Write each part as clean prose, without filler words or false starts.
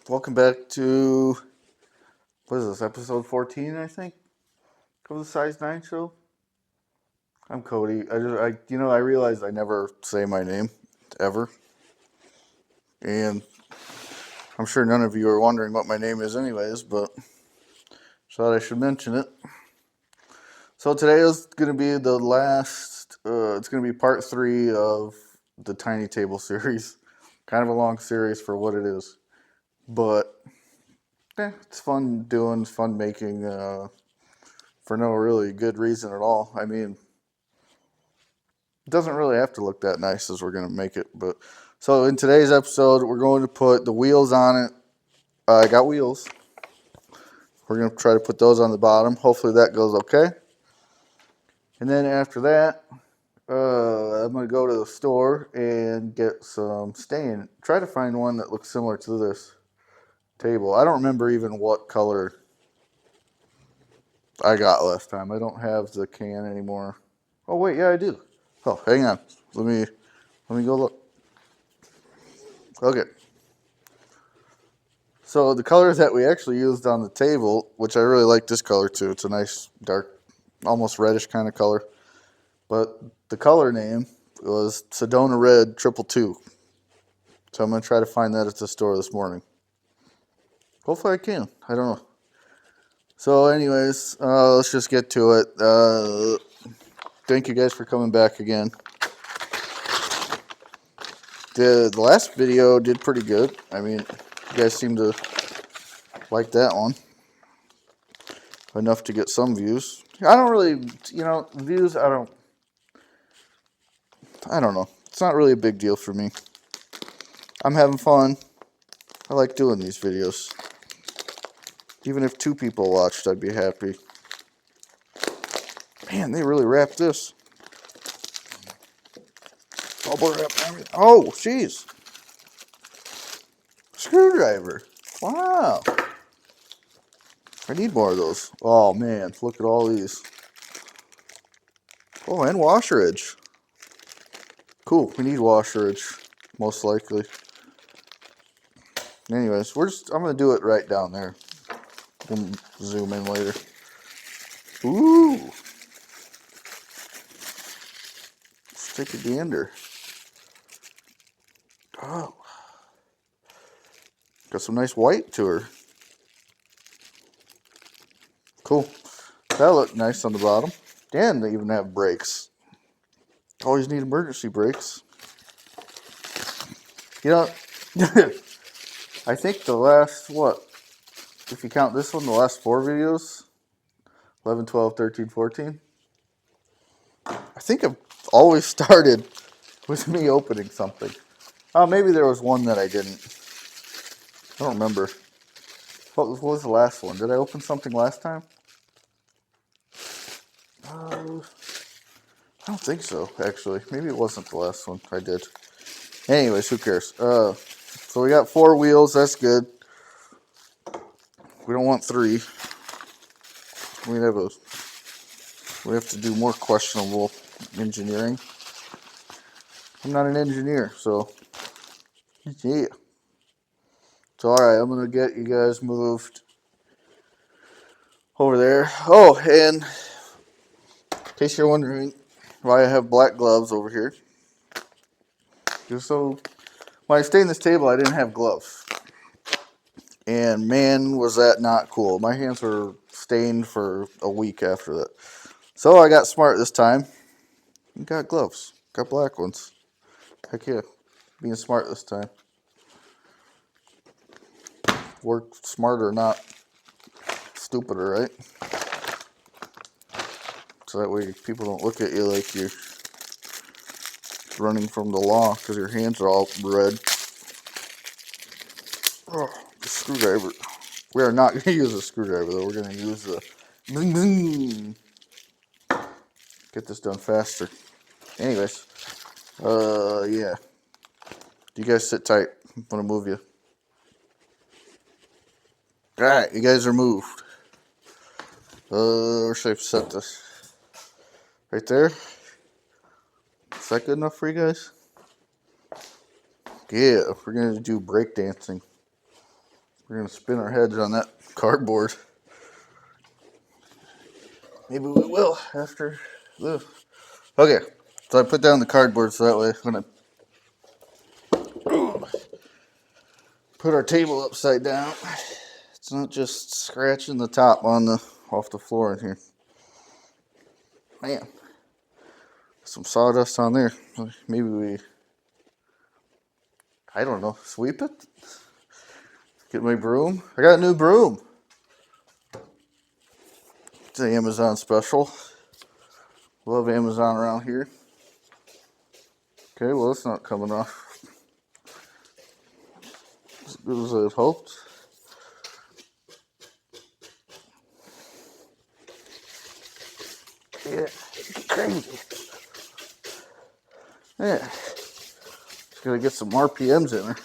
Welcome back to what is this, episode 14, I think, of the Size 9 show. I'm Cody. I realized I never say my name ever, and I'm sure none of you are wondering what my name is, anyways. But thought I should mention it. So today is going to be the last. It's going to be part 3 of the Tiny Table series. Kind of a long series for what it is, but it's fun doing, fun making. For no really good reason at all. I mean, it doesn't really have to look that nice as we're going to make it. But so in today's episode, we're going to put the wheels on it. I got wheels. We're going to try to put those on the bottom. Hopefully that goes okay. And then after that, I'm going to go to the store and get some stain. Try to find one that looks similar to this table. I don't remember even what color I got last time. I don't have the can anymore. Oh wait, yeah, I do. Oh, hang on. Let me go look. Okay. So the colors that we actually used on the table, which I really like this color too. It's a nice dark, almost reddish kind of color. But the color name was Sedona Red 222. So I'm gonna try to find that at the store this morning. Hopefully I can. I don't know. So, anyways, let's just get to it. Thank you guys for coming back again. The last video did pretty good. I mean, you guys seem to like that one enough to get some views. I don't really, views. I don't know. It's not really a big deal for me. I'm having fun. I like doing these videos. Even if 2 people watched, I'd be happy. Man, they really wrapped this. Bubble wrap. Oh, jeez. Screwdriver. Wow. I need more of those. Oh, man. Look at all these. Oh, and washer edge. Cool. We need washer edge, most likely. Anyways, I'm going to do it right down there. We'll zoom in later. Ooh. Let's take a gander. Oh. Got some nice white to her. Cool. That looked nice on the bottom. And they even have brakes. Always need emergency brakes. You know, I think the last, if you count this one, the last 4 videos, 11, 12, 13, 14, I think I've always started with me opening something. Oh, maybe there was one that I didn't. I don't remember. What was the last one? Did I open something last time? I don't think so, actually. Maybe it wasn't the last one I did. Anyways, who cares? So we got 4 wheels. That's good. We don't want 3. We have to do more questionable engineering. I'm not an engineer, so yeah. So all right, I'm gonna get you guys moved over there. Oh, and in case you're wondering why I have black gloves over here, just so when I stained this table, I didn't have gloves, and man, was that not cool. My hands were stained for a week after that. So I got smart this time. And got gloves. Got black ones. Heck yeah, being smart this time. Work smarter, not stupider, right? So that way people don't look at you like you're running from the law because your hands are all red. Oh, the screwdriver. We are not going to use a screwdriver though. We're going to use the zing zing. Get this done faster. Anyways, yeah. You guys sit tight. I'm going to move you. All right, you guys are moved. Where should I set this? Right there? Is that good enough for you guys? Yeah, we're going to do break dancing. We're going to spin our heads on that cardboard. Maybe we will after this. Okay, so I put down the cardboard so that way when I put our table upside down, it's not just scratching the top on the off the floor in here. Man, some sawdust on there. Maybe we, I don't know, sweep it? Get my broom. I got a new broom. It's an Amazon special. Love Amazon around here. Okay, well, it's not coming off as good as I had hoped. Yeah, it's crazy. Yeah. Just gotta get some RPMs in there.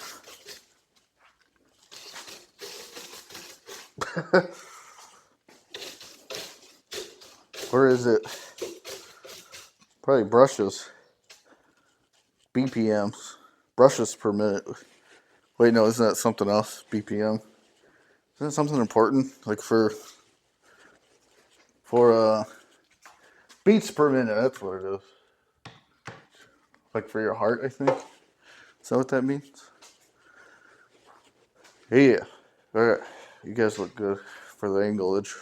Where is it? Probably brushes. BPMs. Brushes per minute. Wait, no, isn't that something else? BPM. Isn't that something important? Like for beats per minute, that's what it is. Like for your heart, I think. Is that what that means? Yeah. Alright. You guys look good for the anglage.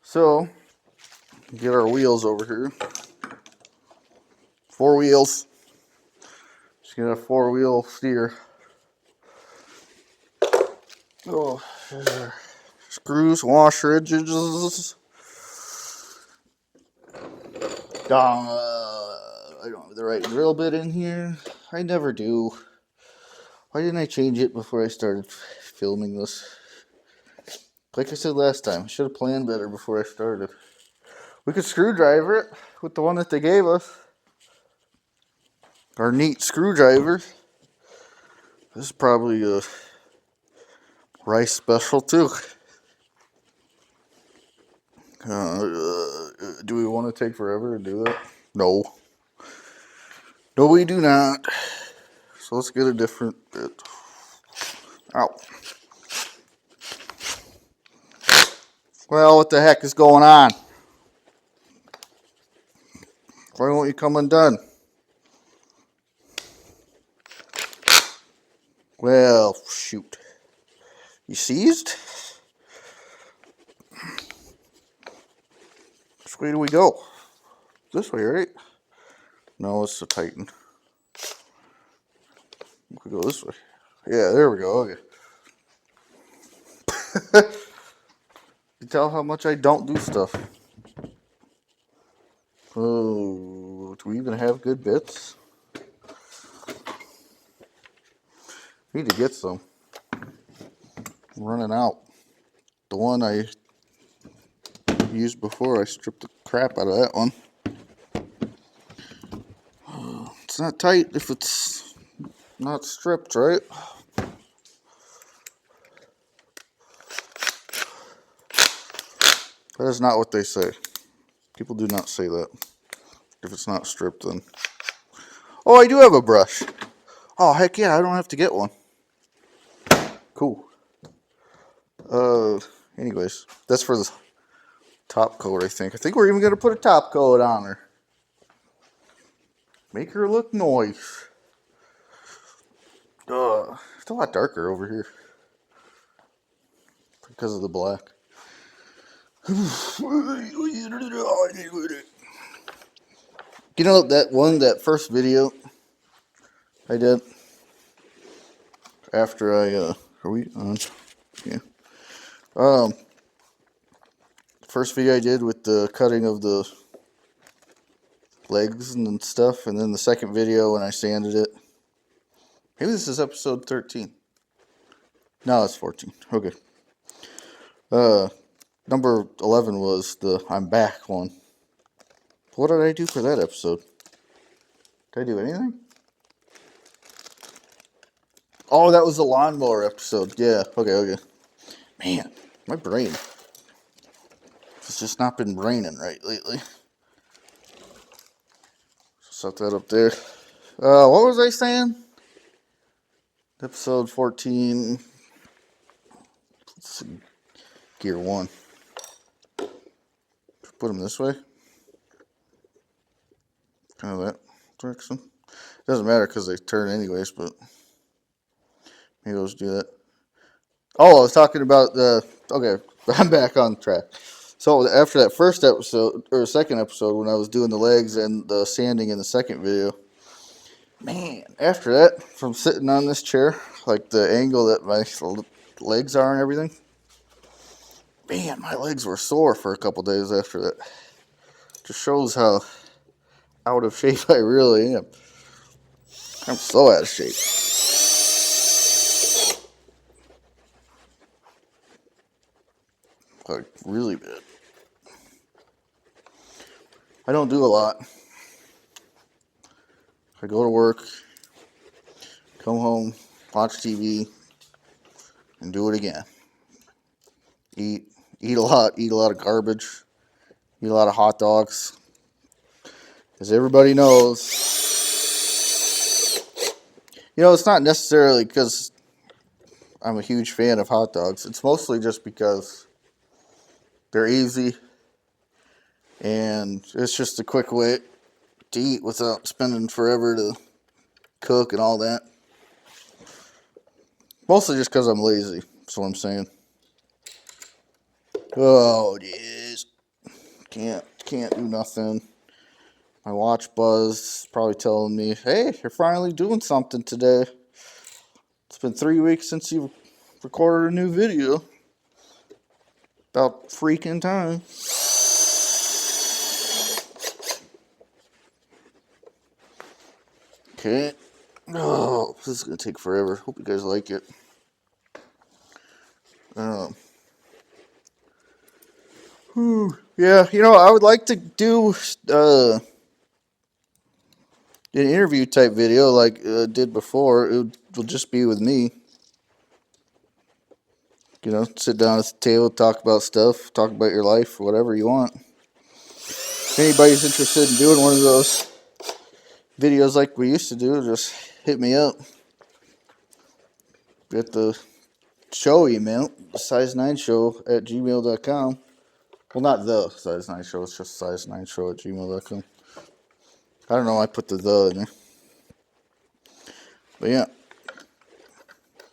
So, get our wheels over here. 4 wheels. Just get a 4-wheel steer. Oh, screws, washer edges. I don't have the right drill bit in here. I never do. Why didn't I change it before I started filming this? Like I said last time, I should have planned better before I started. We could screwdriver it with the one that they gave us. Our neat screwdriver. This is probably a rice special too. Do we want to take forever to do that? No. No, we do not. So let's get a different bit. Ow. Well, what the heck is going on? Why won't you come undone? Well, shoot. You seized? Which way do we go? This way, right? No, it's the Titan. We could go this way. Yeah, there we go. Okay. You tell how much I don't do stuff. Oh, do we even have good bits? Need to get some. I'm running out. The one I used before, I stripped the crap out of that one. It's not tight if it's not stripped, right? That is not what they say. People do not say that. If it's not stripped, then... Oh, I do have a brush. Oh, heck yeah, I don't have to get one. Cool. Anyways, that's for the top coat, I think. I think we're even going to put a top coat on her. Make her look nice. It's a lot darker over here. Because of the black. You know that first video I did after are we on? Yeah. First video I did with the cutting of the legs and stuff, and then the second video when I sanded it. Maybe this is episode 13. No, it's 14. Okay. Number 11 was the I'm back one. What did I do for that episode? Did I do anything? Oh, that was the lawnmower episode. Yeah, okay. Man, my brain. It's just not been raining right lately. Set that up there. What was I saying? Episode 14. Let's see. Gear 1. Put them this way. Kind of that direction. Doesn't matter because they turn anyways, but maybe I'll just do that. Oh, I was talking about the. Okay, I'm back on track. So after that first episode or second episode, when I was doing the legs and the sanding in the second video, man, after that, from sitting on this chair, like the angle that my legs are and everything, man, my legs were sore for a couple days after that. Just shows how out of shape I really am. I'm so out of shape. Like, really bad. I don't do a lot. I go to work, come home, watch TV, and do it again. Eat a lot of garbage, eat a lot of hot dogs. As everybody knows, it's not necessarily because I'm a huge fan of hot dogs. It's mostly just because they're easy and it's just a quick way to eat without spending forever to cook and all that. Mostly just because I'm lazy. That's what I'm saying. Oh, jeez. Can't do nothing. My watch buzz probably telling me, hey, you're finally doing something today. It's been 3 weeks since you recorded a new video. About freaking time. Okay. Oh, this is going to take forever. Hope you guys like it. Yeah, I would like to do an interview type video like I did before. It will just be with me. Sit down at the table, talk about stuff, talk about your life, whatever you want. If anybody's interested in doing one of those videos like we used to do, just hit me up. Get the show email, size9show@gmail.com. Well, not the size9show, it's just size9show@gmail.com. I don't know why I put the in there. But yeah.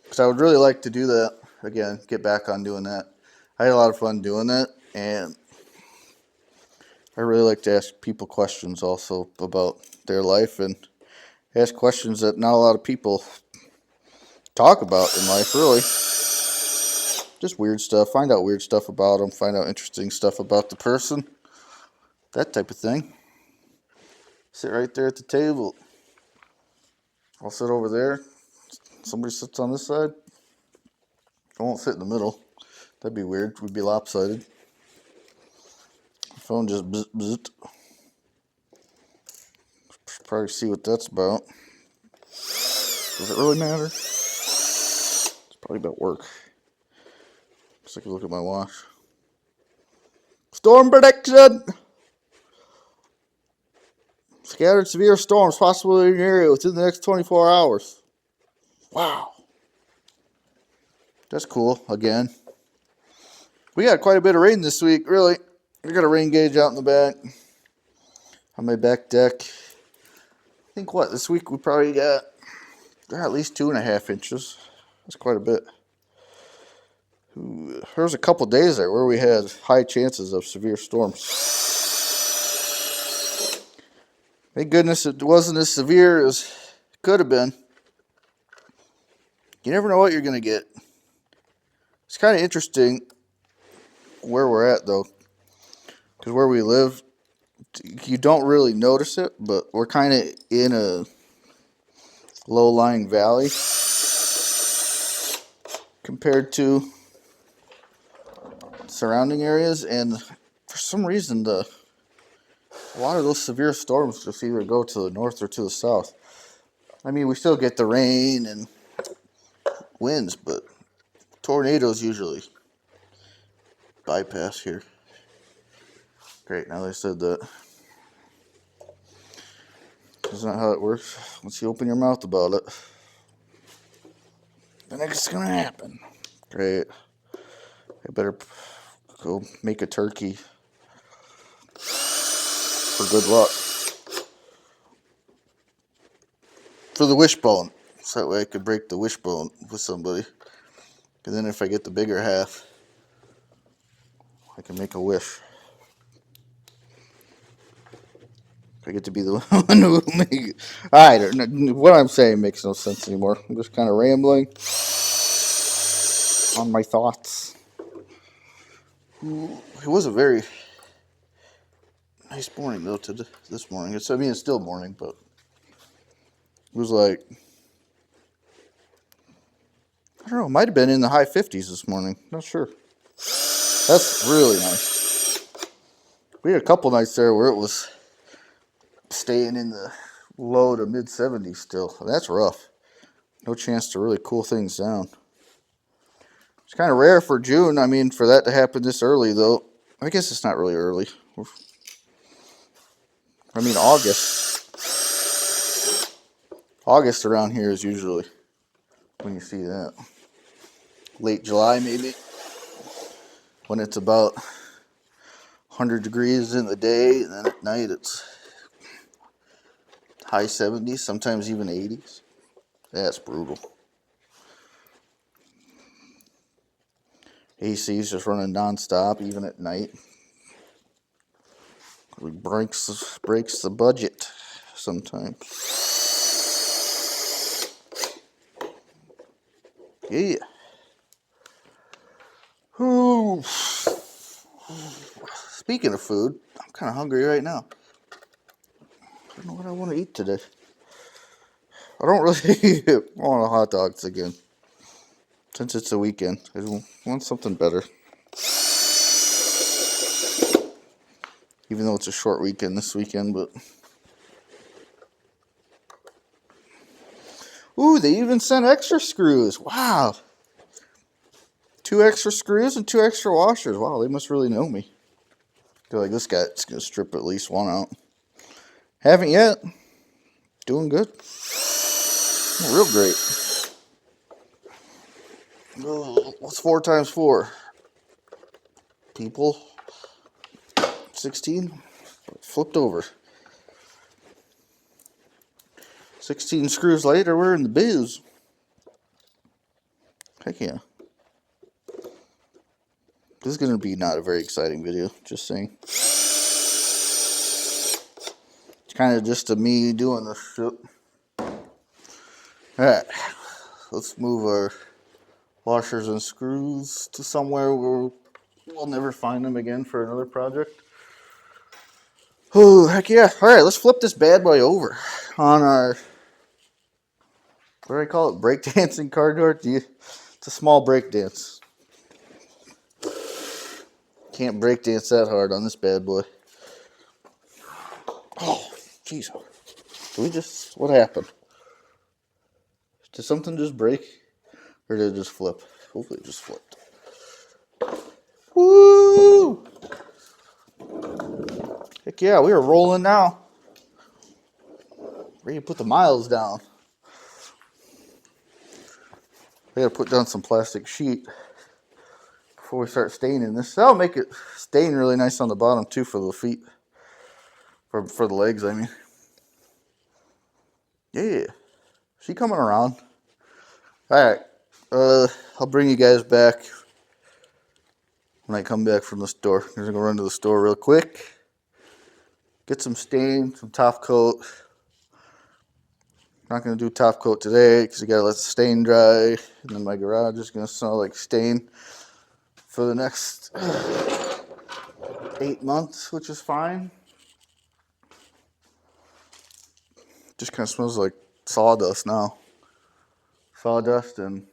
Because I would really like to do that again, get back on doing that. I had a lot of fun doing that, and I really like to ask people questions also about their life and ask questions that not a lot of people talk about in life, really. Just weird stuff. Find out weird stuff about them. Find out interesting stuff about the person. That type of thing. Sit right there at the table. I'll sit over there. Somebody sits on this side. I won't sit in the middle. That'd be weird. We'd be lopsided. The phone just bzz, bzz. Probably see what that's about. Does it really matter? It's probably about work. Let's take a look at my watch. Storm prediction! Scattered severe storms possible in your area within the next 24 hours. Wow. That's cool, again. We got quite a bit of rain this week, really. We got a rain gauge out in the back. On my back deck. I think this week we probably got at least 2.5 inches. That's quite a bit. There was a couple days there where we had high chances of severe storms. Thank goodness it wasn't as severe as it could have been. You never know what you're going to get. It's kind of interesting where we're at, though. Because where we live, you don't really notice it, but we're kind of in a low-lying valley compared to surrounding areas, and for some reason a lot of those severe storms just either go to the north or to the south. I mean, we still get the rain and winds, but tornadoes usually bypass here. Great, now they said that. That's not how it works. Once you open your mouth about it, then it's gonna happen. Great. I better go make a turkey for good luck. For the wishbone. So that way I could break the wishbone with somebody. And then if I get the bigger half, I can make a wish. I get to be the one who make it. What I'm saying makes no sense anymore. I'm just kind of rambling on my thoughts. It was a very nice morning though. This morning, it's still morning, but it was like, I don't know. It might have been in the high 50s this morning. Not sure. That's really nice. We had a couple nights there where it was staying in the low to mid 70s still. That's rough. No chance to really cool things down. It's kind of rare for June. I mean, for that to happen this early, though. I guess it's not really early. I mean, August. August around here is usually when you see that. Late July, maybe. When it's about 100 degrees in the day, and then at night it's high 70s, sometimes even 80s. That's brutal. AC's just running nonstop, even at night. It breaks the budget sometimes. Yeah. Ooh. Speaking of food, I'm kind of hungry right now. I don't know what I want to eat today. I don't really want hot dogs again. Since it's a weekend, I want something better. Even though it's a short weekend this weekend, but... Ooh, they even sent extra screws. Wow. 2 extra screws and 2 extra washers. Wow, they must really know me. They're like, this guy's going to strip at least one out. Haven't yet. Doing good. Real great. Oh, what's 4 times 4? People. 16. Flipped over. 16 screws later, we're in the biz. Heck yeah. This is going to be not a very exciting video, just saying. It's kind of just me doing this shit. Alright, let's move our washers and screws to somewhere where we'll never find them again for another project. Oh, heck yeah. Alright, let's flip this bad boy over on our, what do I call it, breakdancing cardboard? It's a small breakdance. Can't breakdance that hard on this bad boy. Oh, jeez. What happened? Did something just break? Or did it just flip? Hopefully it just flipped. Woo! Heck yeah, we are rolling now. Ready to put the miles down. I gotta put down some plastic sheet before we start staining this. That'll make it stain really nice on the bottom too for the feet. For the legs, I mean. Yeah. She coming around. Alright. I'll bring you guys back when I come back from the store. I'm gonna go run to the store real quick. Get some stain, some top coat. Not gonna do top coat today because you gotta let the stain dry. And then my garage is gonna smell like stain for the next 8 months, which is fine. Just kind of smells like sawdust now. Sawdust and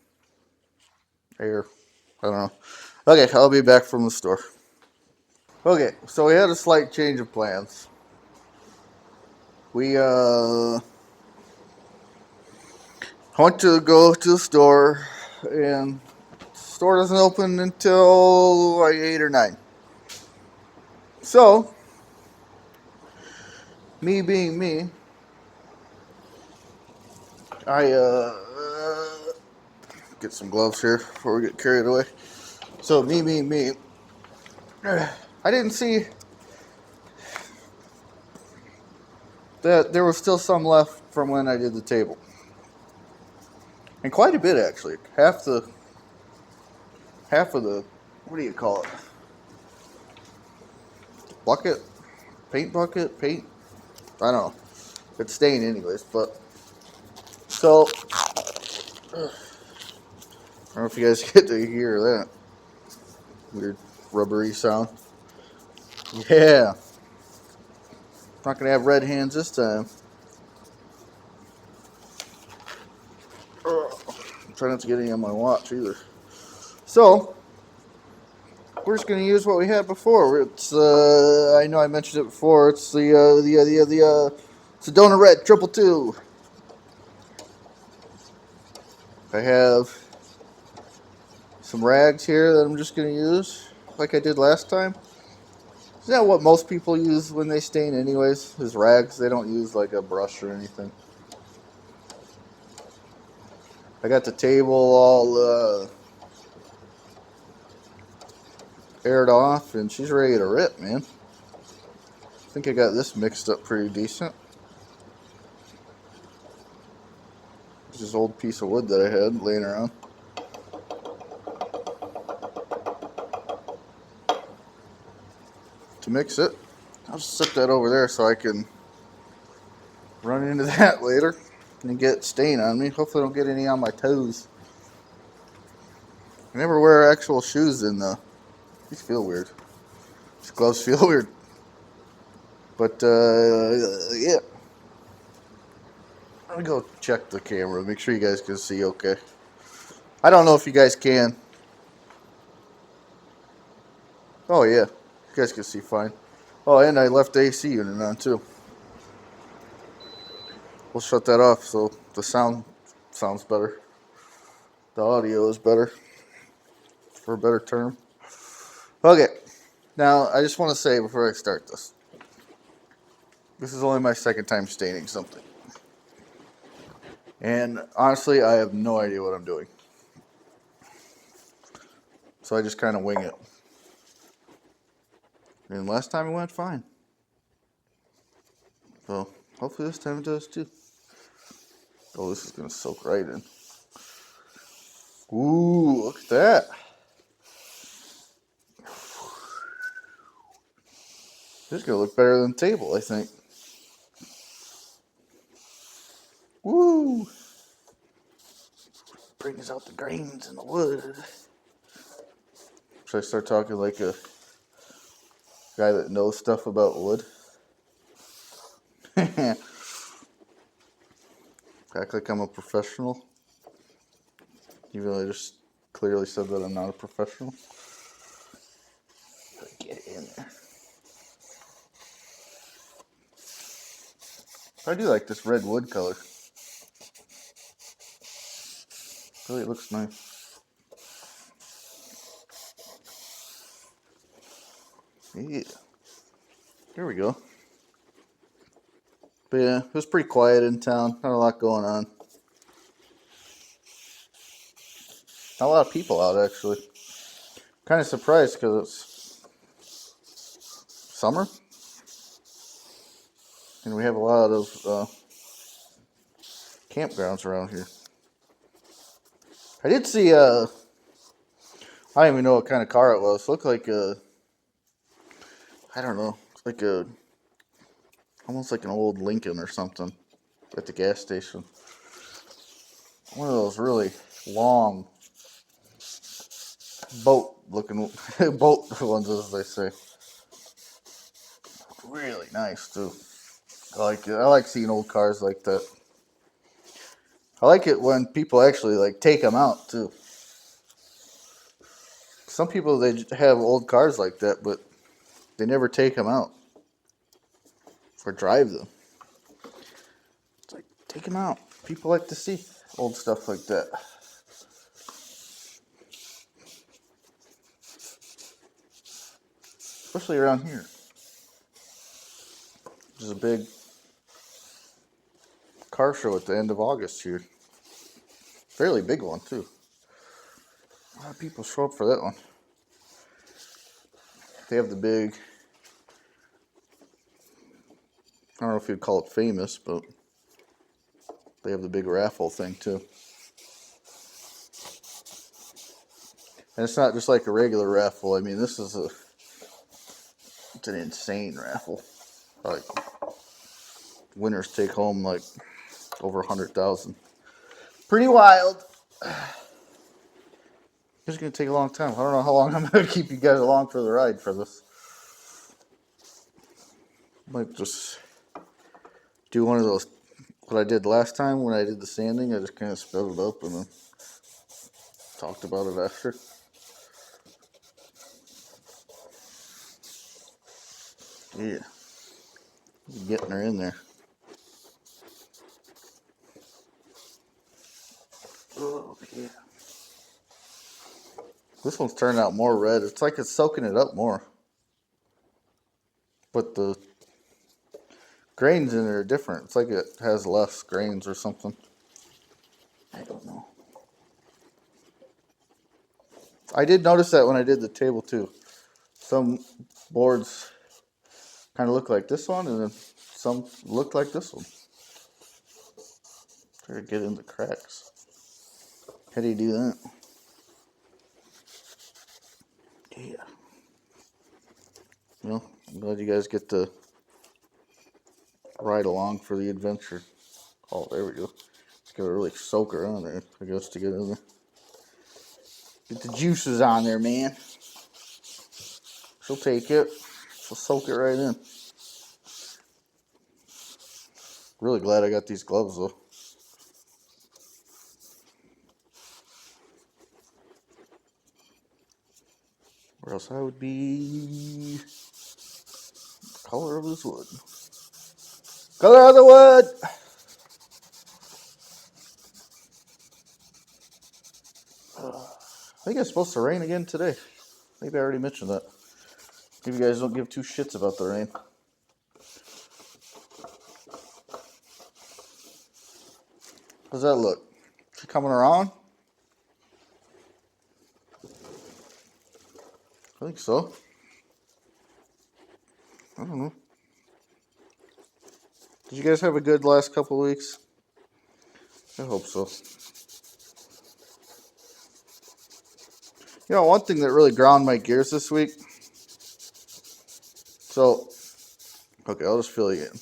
air. I don't know. Okay, I'll be back from the store. Okay, so we had a slight change of plans. We went to go to the store, and the store doesn't open until like 8 or 9. So, me being me, I get some gloves here before we get carried away. So me. I didn't see that there was still some left from when I did the table. And quite a bit actually. Half of the, what do you call it? Bucket? Paint bucket? Paint? I don't know. It's stained anyways, but so I don't know if you guys get to hear that weird rubbery sound. Yeah. Not gonna have red hands this time. Try not to get any on my watch either. So we're just gonna use what we had before. It's I know I mentioned it before. It's the Sedona Red Triple Two. I have some rags here that I'm just gonna use like I did last time. Isn't that what most people use when they stain anyways? Is rags. They don't use like a brush or anything. I got the table all aired off and she's ready to rip, man. I think I got this mixed up pretty decent. This old piece of wood that I had laying around. To mix it, I'll just set that over there so I can run into that later and get stain on me. Hopefully I don't get any on my toes. I never wear actual shoes in the... These feel weird. These gloves feel weird. But, yeah. Let me go check the camera, make sure you guys can see okay. I don't know if you guys can. Oh, yeah. You guys can see fine. Oh, and I left the AC unit on, too. We'll shut that off so the sound sounds better. The audio is better, for a better term. Okay. Now, I just want to say before I start this. This is only my second time staining something. And honestly, I have no idea what I'm doing. So I just kind of wing it. And last time it went fine. So hopefully this time it does too. Oh, this is going to soak right in. Ooh, look at that. This is going to look better than the table, I think. Woo! Brings out the grains in the wood. Should I start talking like a guy that knows stuff about wood? Act like I'm a professional. Even though I just clearly said that I'm not a professional. Get it in there. I do like this red wood color. Really, it looks nice. Yeah. There we go. But yeah, it was pretty quiet in town. Not a lot going on. Not a lot of people out, actually. Kind of surprised because it's summer. And we have a lot of campgrounds around here. I did see, I don't even know what kind of car it was. It looked like a, I don't know, like a, almost like an old Lincoln or something at the gas station. One of those really long boat looking, boat ones as they say. Really nice too. I like it. I like seeing old cars like that. I like it when people actually like take them out too. Some people they have old cars like that, but they never take them out or drive them. It's like take them out. People like to see old stuff like that. Especially around here. There's a big car show at the end of August here. Fairly big one too. A lot of people show up for that one. they have the big, I don't know if you'd call it famous, but they have the big raffle thing too. And it's not just like a regular raffle. I mean, it's an insane raffle. Like, winners take home like over 100,000. Pretty wild. It's gonna take a long time. I don't know how long I'm gonna keep you guys along for the ride for this. Might just do one of those, what I did last time when I did the sanding. I just kind of sped it up and then talked about it after. Yeah, getting her in there. Oh yeah. This one's turned out more red. It's like it's soaking it up more. But the grains in it are different. It's like it has less grains or something. I don't know. I did notice that when I did the table too. Some boards kind of look like this one, and then some look like this one. Try to get in the cracks. How do you do that? Yeah. Well, I'm glad you guys get to ride along for the adventure. Oh, there we go. Just gotta really soak her on there, I guess, to get in there. Get the juices on there, man. She'll take it. She'll soak it right in. Really glad I got these gloves, though. Or else I would be the color of this wood. Color of the wood! I think it's supposed to rain again today. Maybe I already mentioned that. Maybe you guys don't give two shits about the rain. How's that look? She coming around? I think so. I don't know. Did you guys have a good last couple of weeks? I hope so. You know, one thing that really ground my gears this week. So, okay, I'll just fill you in.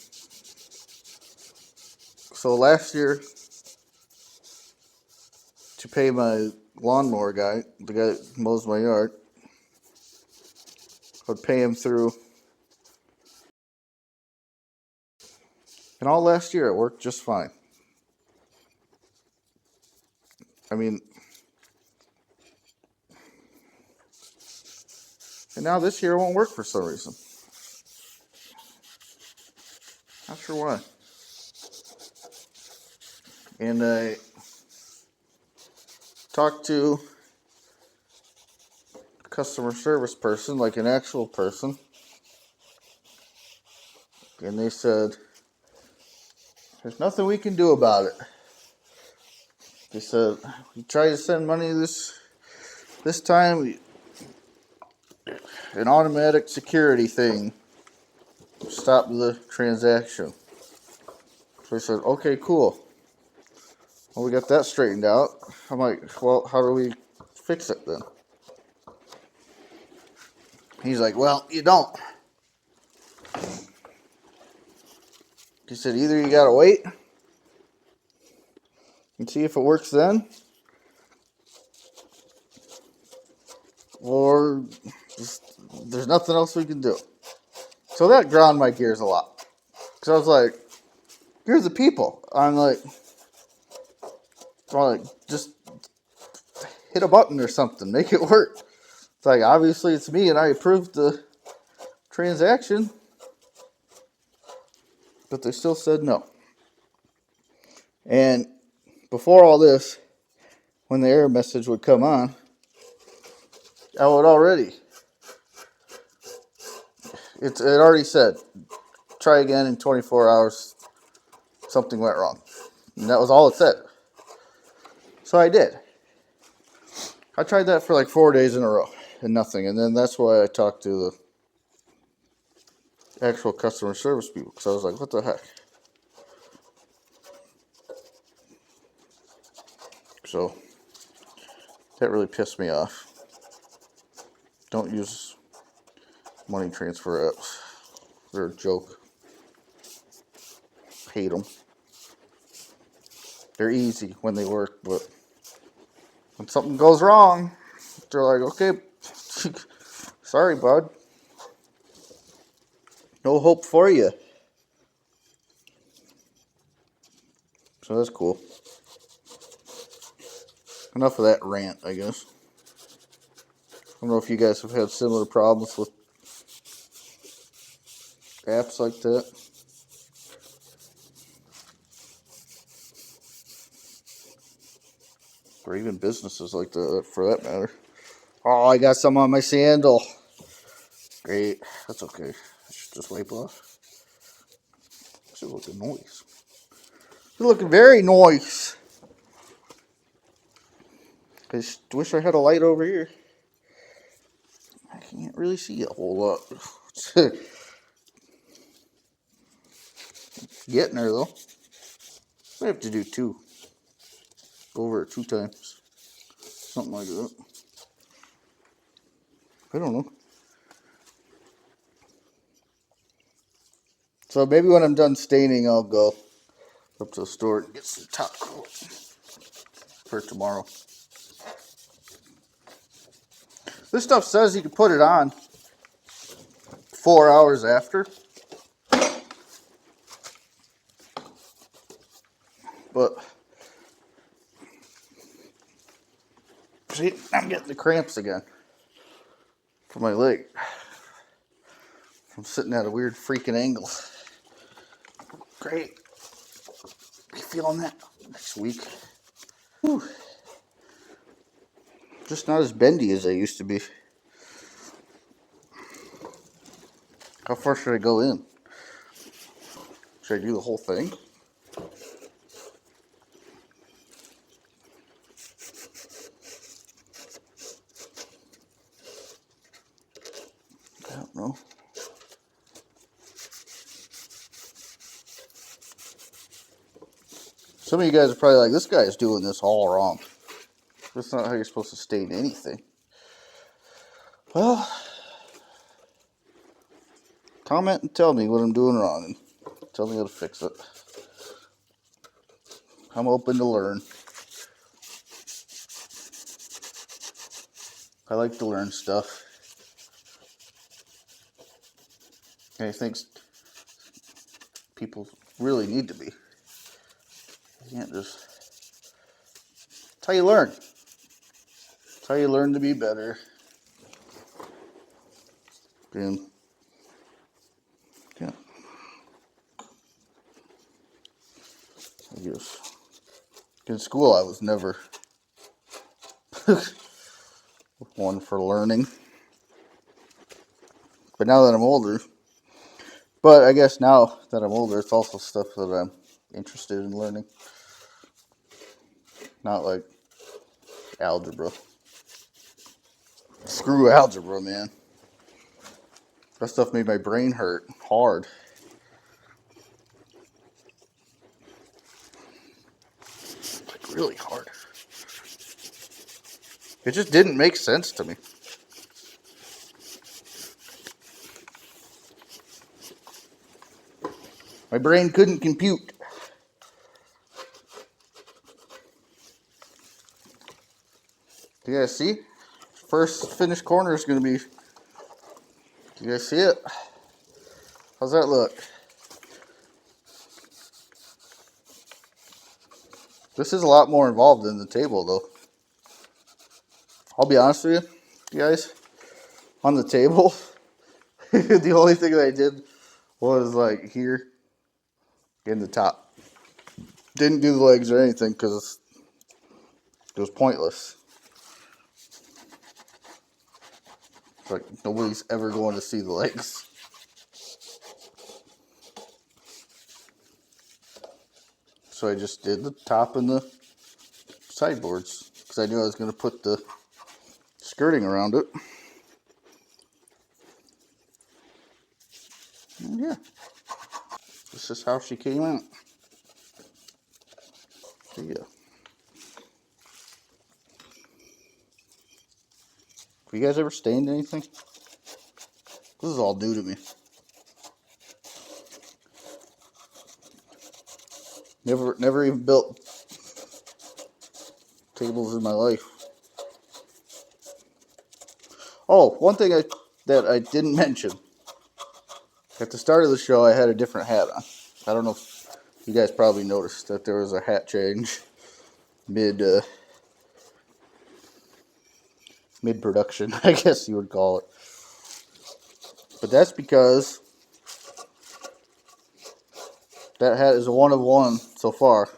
So last year, to pay my lawnmower guy, the guy that mows my yard, I would pay him through. And all last year, it worked just fine. I mean, and now this year it won't work for some reason. Not sure why. And I talked to a customer service person, like an actual person, and they said, there's nothing we can do about it. They said, we tried to send money this time, an automatic security thing stopped the transaction. So I said, okay, cool. Well, we got that straightened out. I'm like, well, how do we fix it then? He's like, well, you don't. He said, either you gotta wait and see if it works then, or just, there's nothing else we can do. So that ground my gears a lot. Because I was like, you're the people. I'm like, just hit a button or something, make it work. It's like, obviously it's me and I approved the transaction, but they still said no. And before all this, when the error message would come on, I would already, it already said, try again in 24 hours, something went wrong. And that was all it said. So I did. I tried that for like 4 days in a row and nothing. And then that's why I talked to actual customer service people because I was like, what the heck? So that really pissed me off. Don't use money transfer apps. They're a joke. Hate them. They're easy when they work, but when something goes wrong, they're like, okay, sorry, bud. No hope for you. So that's cool. Enough of that rant, I guess. I don't know if you guys have had similar problems with apps like that. Or even businesses like that, for that matter. Oh, I got some on my sandal. Great. That's okay. I should just wipe off. It's looking nice. You're looking very nice. I just wish I had a light over here. I can't really see a whole lot. Getting there though. I have to do two. Over it 2 times. Something like that. I don't know. So maybe when I'm done staining, I'll go up to the store and get some top coat for tomorrow. This stuff says you can put it on 4 hours after. But see, I'm getting the cramps again for my leg. I'm sitting at a weird freaking angle. Great. Be feeling that next week. Whew. Just not as bendy as I used to be. How far should I go in? Should I do the whole thing? I don't know. Some of you guys are probably like, this guy's doing this all wrong. That's not how you're supposed to stain anything. Well, comment and tell me what I'm doing wrong and tell me how to fix it. I'm open to learn. I like to learn stuff. And I think people really need to be. You can't just... It's how you learn. It's how you learn to be better. And yeah. I guess. In school, I was never one for learning. But now that I'm older, but I guess now that I'm older, it's also stuff that I'm interested in learning. Not like algebra. Screw algebra, man. That stuff made my brain hurt hard. Like really hard. It just didn't make sense to me. My brain couldn't compute. Do you guys see? First finished corner is going to be... Do you guys see it? How's that look? This is a lot more involved than the table, though. I'll be honest with you guys. On the table, the only thing that I did was like here in the top. Didn't do the legs or anything because it was pointless. It's like nobody's ever going to see the legs. So I just did the top and the sideboards because I knew I was going to put the skirting around it. Yeah. This is how she came out. There you go. Have you guys ever stained anything? This is all new to me. Never even built tables in my life. Oh, one thing that I didn't mention. At the start of the show, I had a different hat on. I don't know if you guys probably noticed that there was a hat change mid production, I guess you would call it. But that's because that hat is a one of one so far.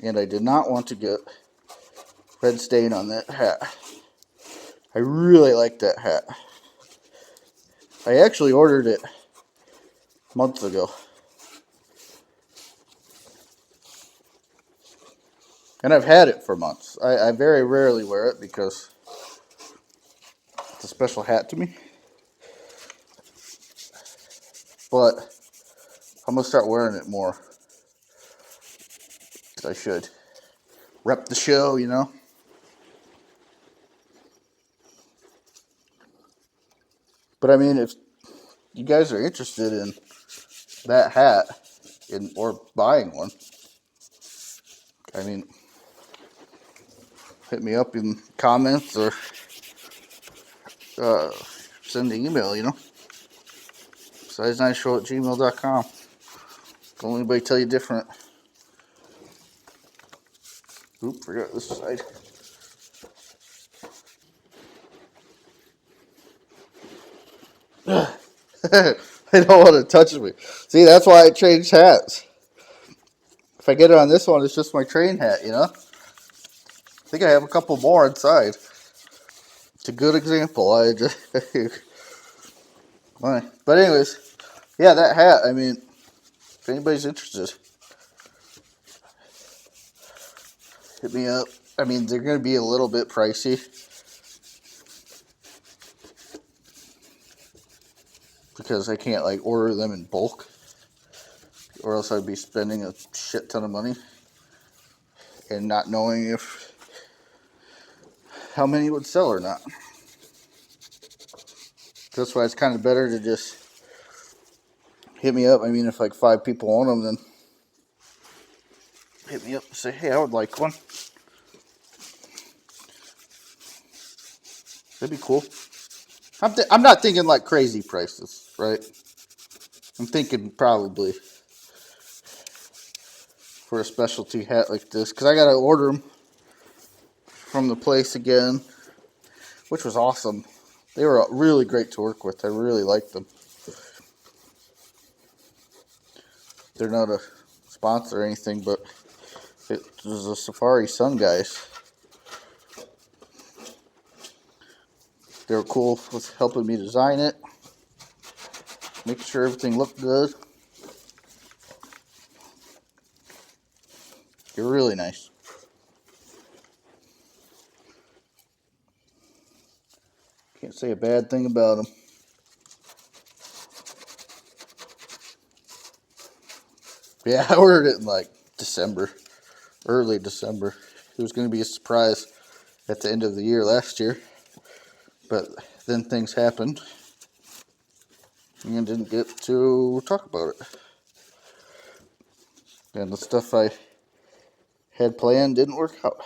And I did not want to get red stain on that hat. I really like that hat. I actually ordered it months ago. And I've had it for months. I very rarely wear it because it's a special hat to me. But I'm going to start wearing it more. I should rep the show, you know. But I mean, if you guys are interested in that hat or buying one, I mean, hit me up in comments or send an email, you know. size9show@gmail.com. Don't anybody tell you different. Oop, forgot this side. They don't want to touch me. See, that's why I changed hats. If I get it on this one, it's just my train hat, you know? I think I have a couple more inside. It's a good example. But anyways, yeah, that hat, I mean, if anybody's interested, hit me up. I mean, they're going to be a little bit pricey because I can't, like, order them in bulk, or else I'd be spending a shit ton of money and not knowing if how many would sell or not. That's why it's kind of better to just hit me up. I mean, if like 5 people want them, then hit me up and say, hey, I would like one. That'd be cool. I'm not thinking like crazy prices, right? I'm thinking probably for a specialty hat like this, because I got to order them from the place again, which was awesome. They were really great to work with. I really liked them. They're not a sponsor or anything, but it was the Safari Sun guys. They were cool with helping me design it, make sure everything looked good. They're really nice. Can't say a bad thing about them. Yeah, I ordered it in like December, early December. It was going to be a surprise at the end of the year last year, but then things happened and didn't get to talk about it. And the stuff I had planned didn't work out.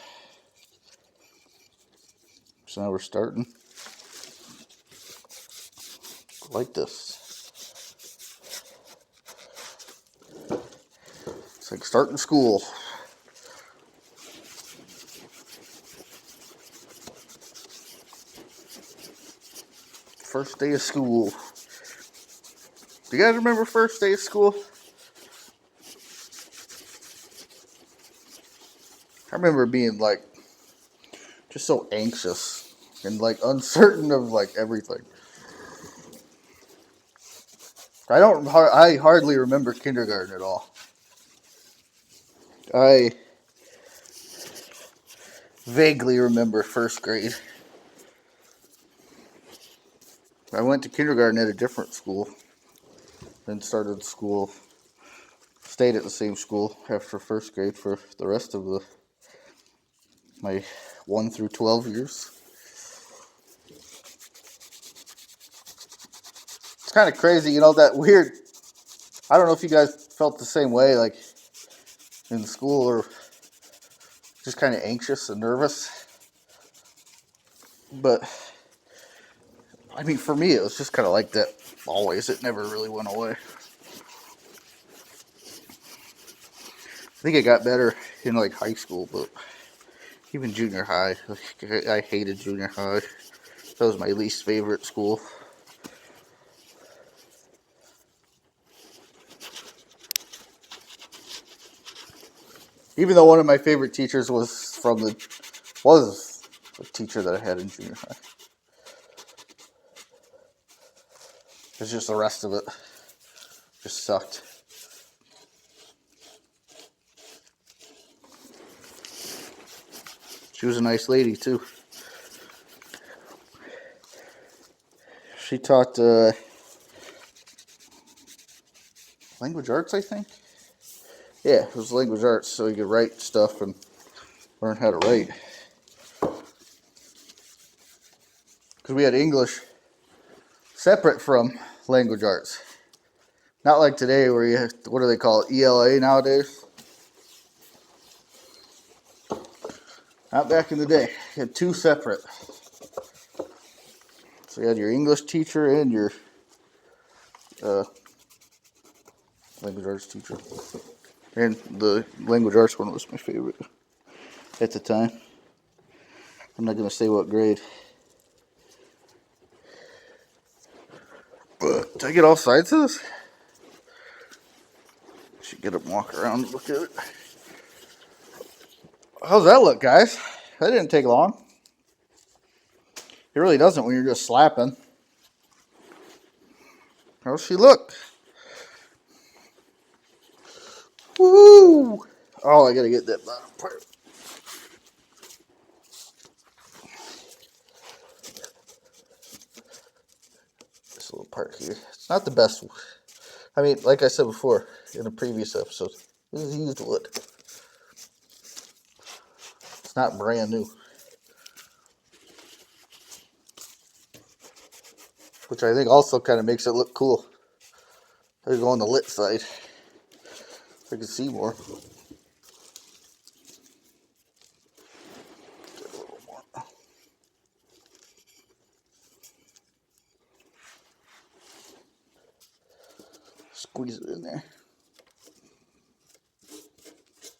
So now we're starting like this. It's like starting school. First day of school. Do you guys remember first day of school? I remember being like just so anxious and like uncertain of like everything. I hardly remember kindergarten at all. I vaguely remember first grade. I went to kindergarten at a different school then started school, stayed at the same school after first grade for the rest of my 1 through 12 years. It's kind of crazy, that weird, I don't know if you guys felt the same way, like in school, or just kind of anxious and nervous. But, I mean, for me, it was just kind of like that always. It never really went away. I think it got better in like high school, but even junior high, I hated junior high. That was my least favorite school. Even though one of my favorite teachers was a teacher that I had in junior high. It's just the rest of it just sucked. She was a nice lady too. She taught language arts, I think. Yeah, it was language arts, so you could write stuff and learn how to write. Because we had English separate from language arts. Not like today where you have, what do they call it, ELA nowadays? Not back in the day. You had two separate. So you had your English teacher and your language arts teacher. And the language arts one was my favorite at the time. I'm not going to say what grade. But did I get all sides of this? Should get up and walk around and look at it. How's that look, guys? That didn't take long. It really doesn't when you're just slapping. How's she look? Woo! Oh, I gotta get that bottom part. This little part here. It's not the best. I mean, like I said before in a previous episode, this is used wood. It's not brand new. Which I think also kind of makes it look cool. I go on the lit side. I can see more. Get a little more. Squeeze it in there.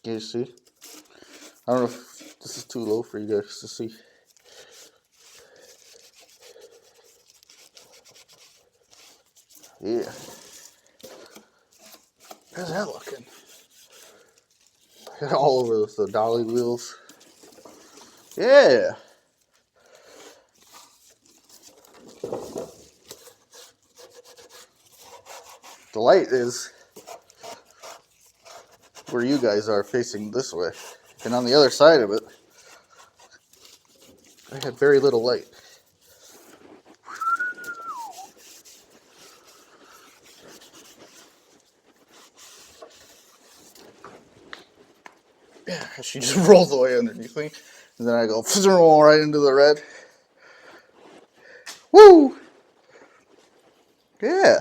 Can you see? I don't know if this is too low for you guys to see. Yeah. How's that looking? All over the dolly wheels. Yeah. The light is where you guys are, facing this way. And on the other side of it, I had very little light. Yeah, she just rolls away underneath me. And then I go right into the red. Woo! Yeah.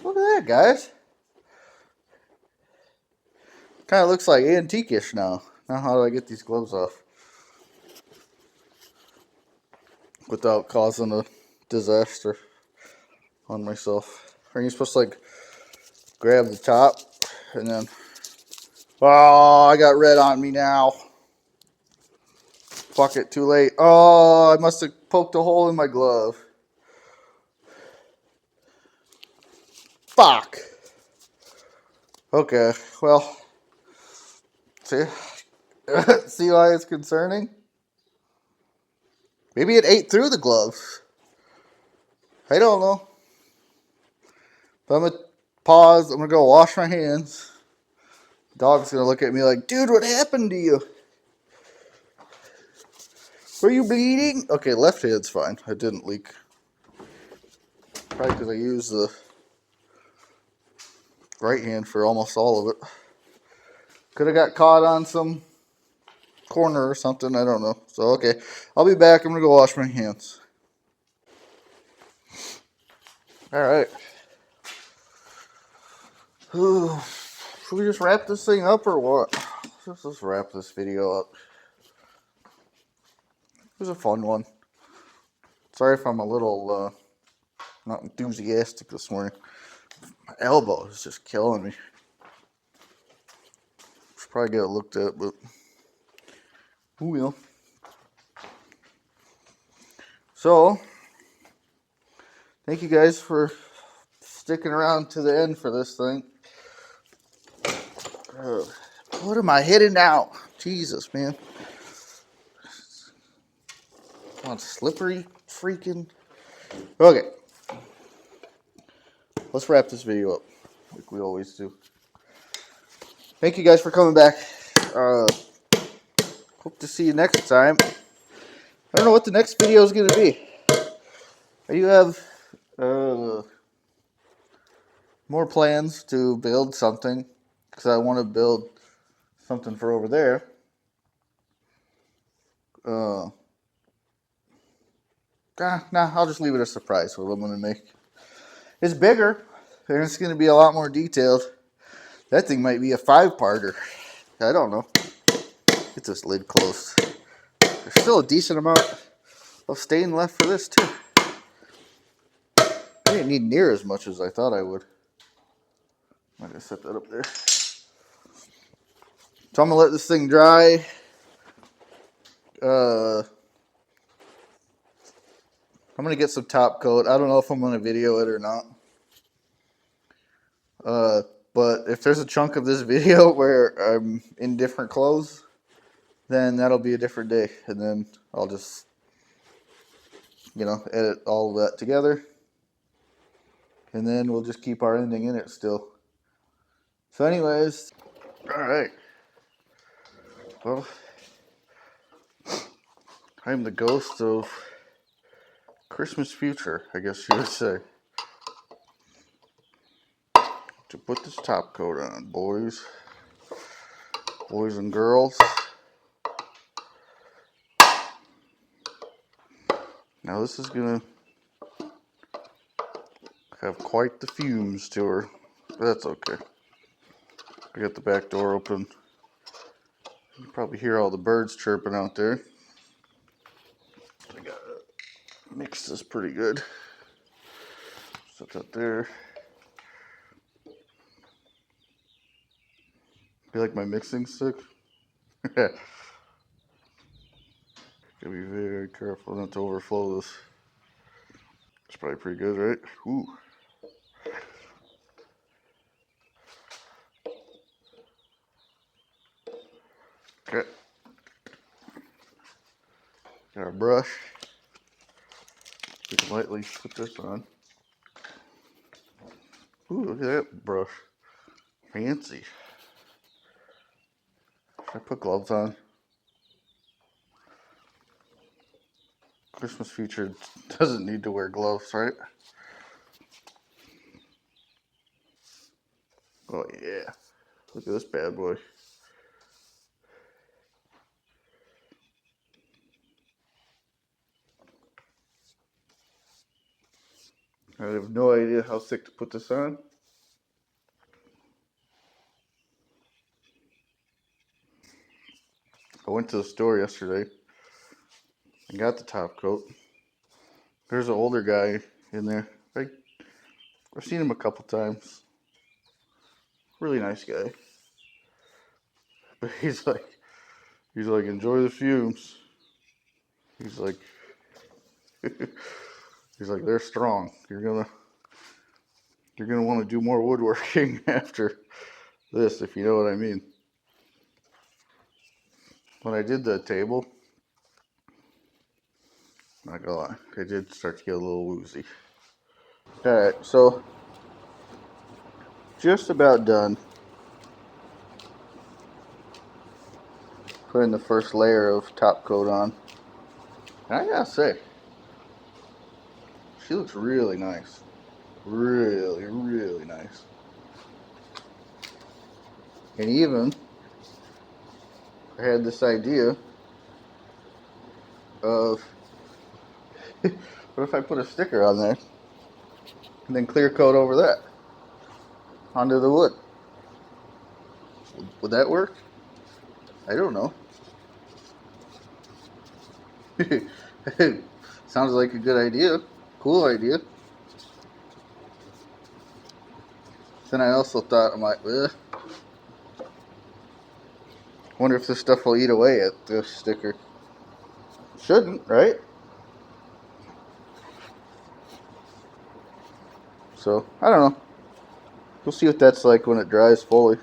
Look at that, guys. Kind of looks like antique-ish now. Now how do I get these gloves off without causing a disaster on myself? Are you supposed to like grab the top and then... Oh, I got red on me now. Fuck it, too late. Oh, I must have poked a hole in my glove. Fuck. Okay, well, see, see why it's concerning? Maybe it ate through the gloves. I don't know. But I'm gonna pause. I'm gonna go wash my hands. Dog's gonna look at me like, dude, what happened to you? Were you bleeding? Okay, left hand's fine. I didn't leak. Probably because I used the right hand for almost all of it. Could have got caught on some corner or something. I don't know. So, okay. I'll be back. I'm going to go wash my hands. All right. Should we just wrap this thing up or what? Let's just wrap this video up. It was a fun one. Sorry if I'm a little not enthusiastic this morning. My elbow is just killing me. Should probably get it looked at, but who will? So, thank you guys for sticking around to the end for this thing. What am I hitting now? Jesus, man. On slippery freaking. Okay. Let's wrap this video up like we always do. Thank you guys for coming back. Hope to see you next time. I don't know what the next video is going to be. I do have more plans to build something because I want to build something for over there. I'll just leave it a surprise for what I'm going to make. It's bigger, and it's going to be a lot more detailed. That thing might be a 5-parter. I don't know. Get this lid closed. There's still a decent amount of stain left for this, too. I didn't need near as much as I thought I would. I'm going to set that up there. So I'm going to let this thing dry. I'm going to get some top coat. I don't know if I'm going to video it or not. But if there's a chunk of this video where I'm in different clothes, then that'll be a different day. And then I'll just, edit all of that together. And then we'll just keep our ending in it still. So anyways, alright. Well, I'm the ghost of Christmas future, I guess you would say. To put this top coat on, boys and girls. Now this is gonna have quite the fumes to her, but that's okay. I got the back door open. You can probably hear all the birds chirping out there. I gotta mix this pretty good. Set that there. You like my mixing stick? Gotta be very careful not to overflow this. It's probably pretty good, right? Ooh. Okay. Got our brush. We can lightly put this on. Ooh, look at that brush. Fancy. Should I put gloves on? Christmas future doesn't need to wear gloves, right? Oh yeah. Look at this bad boy. I have no idea how thick to put this on. I went to the store yesterday and got the top coat. There's an older guy in there. I've seen him a couple times. Really nice guy. But he's like, enjoy the fumes. He's like, they're strong. You're gonna want to do more woodworking after this, if you know what I mean. When I did the table, not gonna lie, I did start to get a little woozy. Alright, so just about done putting the first layer of top coat on. And I gotta say, she looks really nice. Really, really nice. And even I had this idea of what if I put a sticker on there and then clear coat over that onto the wood? Would that work? I don't know. Sounds like a good idea. Cool idea. Then I also thought, I'm like, wonder if this stuff will eat away at the sticker. Shouldn't, right? So, I don't know. We'll see what that's like when it dries fully.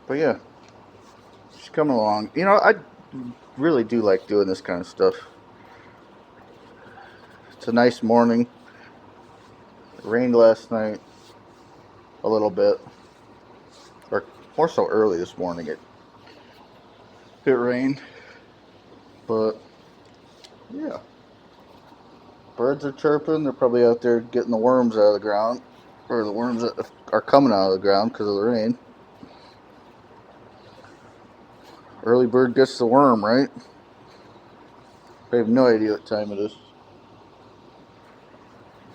But yeah, she's coming along. You know, I really do like doing this kind of stuff. It's a nice morning. It rained last night a little bit. Or more so early this morning it rained. But yeah. Birds are chirping. They're probably out there getting the worms out of the ground. Or the worms that are coming out of the ground because of the rain. Early bird gets the worm, right? I have no idea what time it is.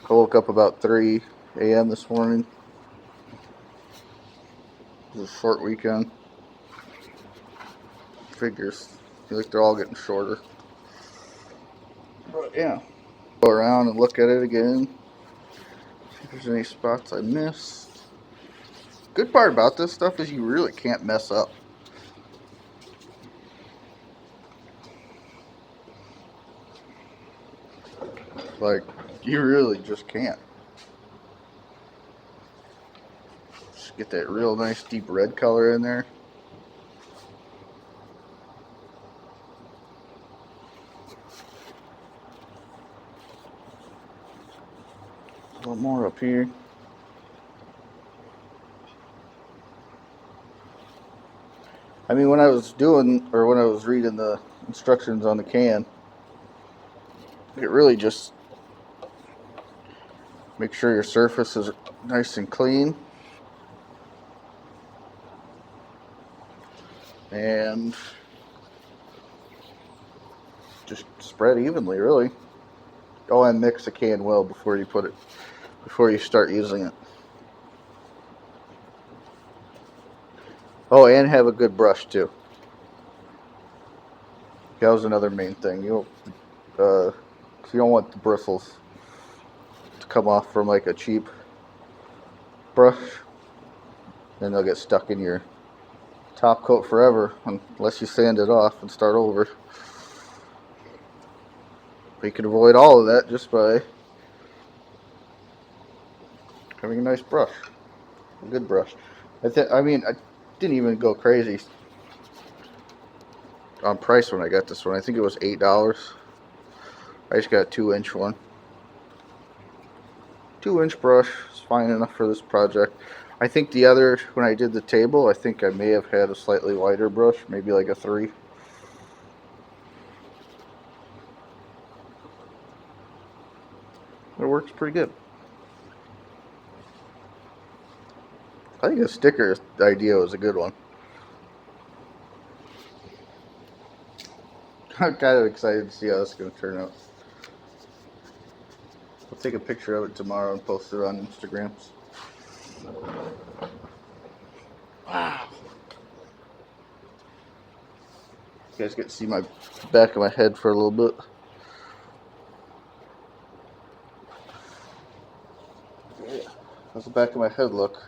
I woke up about 3 a.m. this morning. It was a short weekend. Figures. I feel like they're all getting shorter. But yeah. Go around and look at it again. See if there's any spots I missed. Good part about this stuff is you really can't mess up. Like, you really just can't. Just get that real nice deep red color in there. A little more up here. I mean, when I was reading the instructions on the can, it really just make sure your surface is nice and clean. And just spread evenly, really. Oh, and mix the can well before you start using it. Oh, and have a good brush too. That was another main thing. You don't want the bristles to come off from like a cheap brush, then they'll get stuck in your top coat forever unless you sand it off and start over. But you can avoid all of that just by having a nice brush, a good brush. I didn't even go crazy on price when I got this one. I think it was $8. I just got a 2-inch one. 2-inch brush is fine enough for this project. I think when I did the table, I think I may have had a slightly wider brush, maybe like a 3. It works pretty good. I think the sticker idea was a good one. I'm kind of excited to see how this is going to turn out. I'll take a picture of it tomorrow and post it on Instagram. Wow. You guys get to see my back of my head for a little bit. Yeah. How's the back of my head look?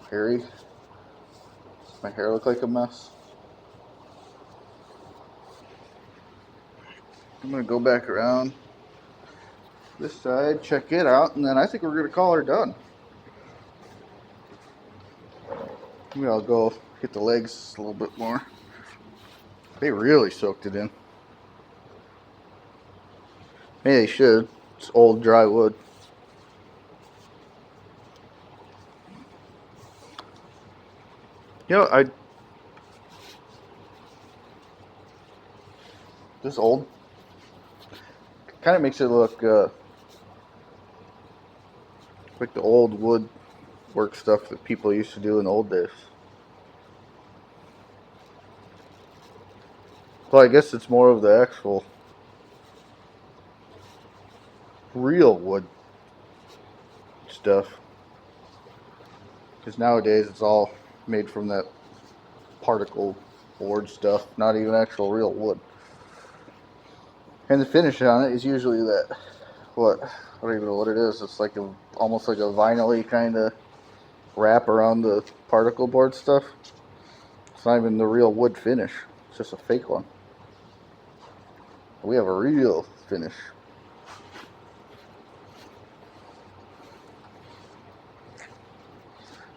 Hairy? Does my hair look like a mess? I'm going to go back around this side, check it out, and then I think we're going to call her done. Maybe I'll go get the legs a little bit more. They really soaked it in. Maybe they should. It's old dry wood. You know, this old kind of makes it look Like the old wood work stuff that people used to do in the old days. Well, I guess it's more of the actual real wood stuff. Because nowadays it's all made from that particle board stuff, not even actual real wood. And the finish on it is usually that, what, I don't even know what it is. It's like almost like a vinyl-y kind of wrap around the particle board stuff. It's not even the real wood finish. It's just a fake one. We have a real finish.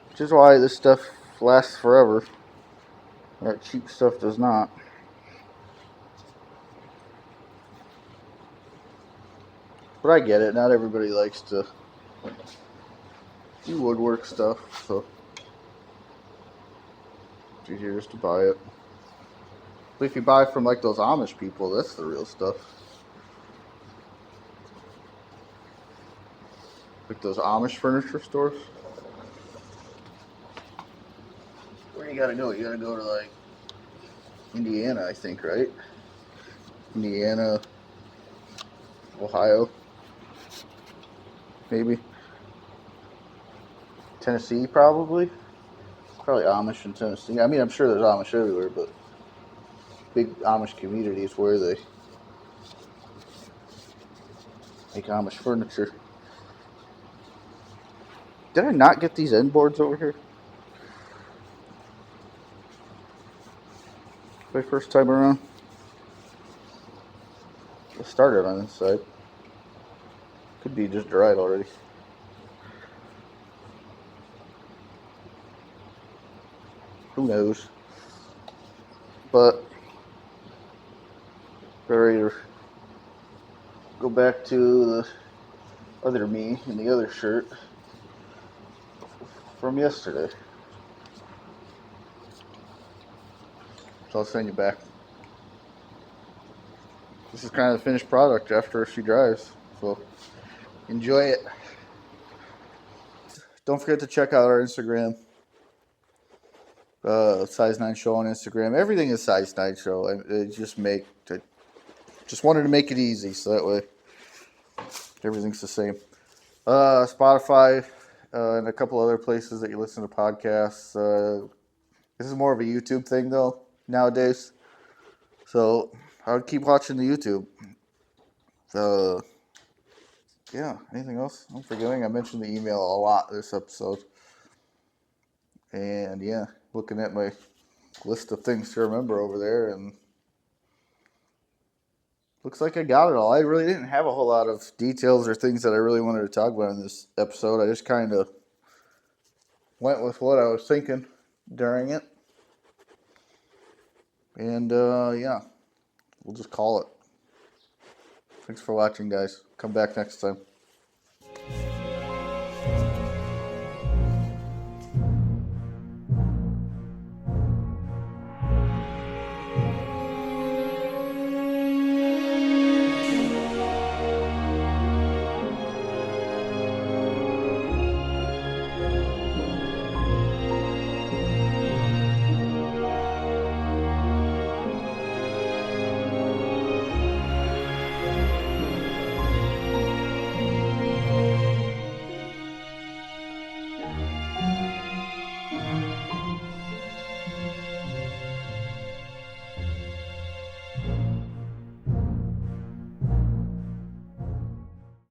Which is why this stuff lasts forever. That cheap stuff does not. But I get it. Not everybody likes to do woodwork stuff, so it's easier just to buy it. But if you buy from like those Amish people, that's the real stuff. Like those Amish furniture stores. Where you gotta go? You gotta go to like Indiana, I think, right? Indiana, Ohio, maybe. Tennessee, probably. Probably Amish in Tennessee. I mean, I'm sure there's Amish everywhere, but big Amish communities where they make Amish furniture. Did I not get these end boards over here? My first time around. I started on this side. Could be just dried already. Who knows? But ready to go back to the other me in the other shirt from yesterday. So I'll send you back. This is kind of the finished product after she dries. So enjoy it. Don't forget to check out our Instagram. Size 9 Show on Instagram. Everything is Size 9 Show. I just wanted to make it easy so that way everything's the same. Spotify and a couple other places that you listen to podcasts. This is more of a YouTube thing though nowadays. So I would keep watching the YouTube. Yeah, anything else I'm forgetting? I mentioned the email a lot this episode. And yeah, looking at my list of things to remember over there, and looks like I got it all. I really didn't have a whole lot of details or things that I really wanted to talk about in this episode. I just kind of went with what I was thinking during it. And yeah, we'll just call it. Thanks for watching, guys. Come back next time.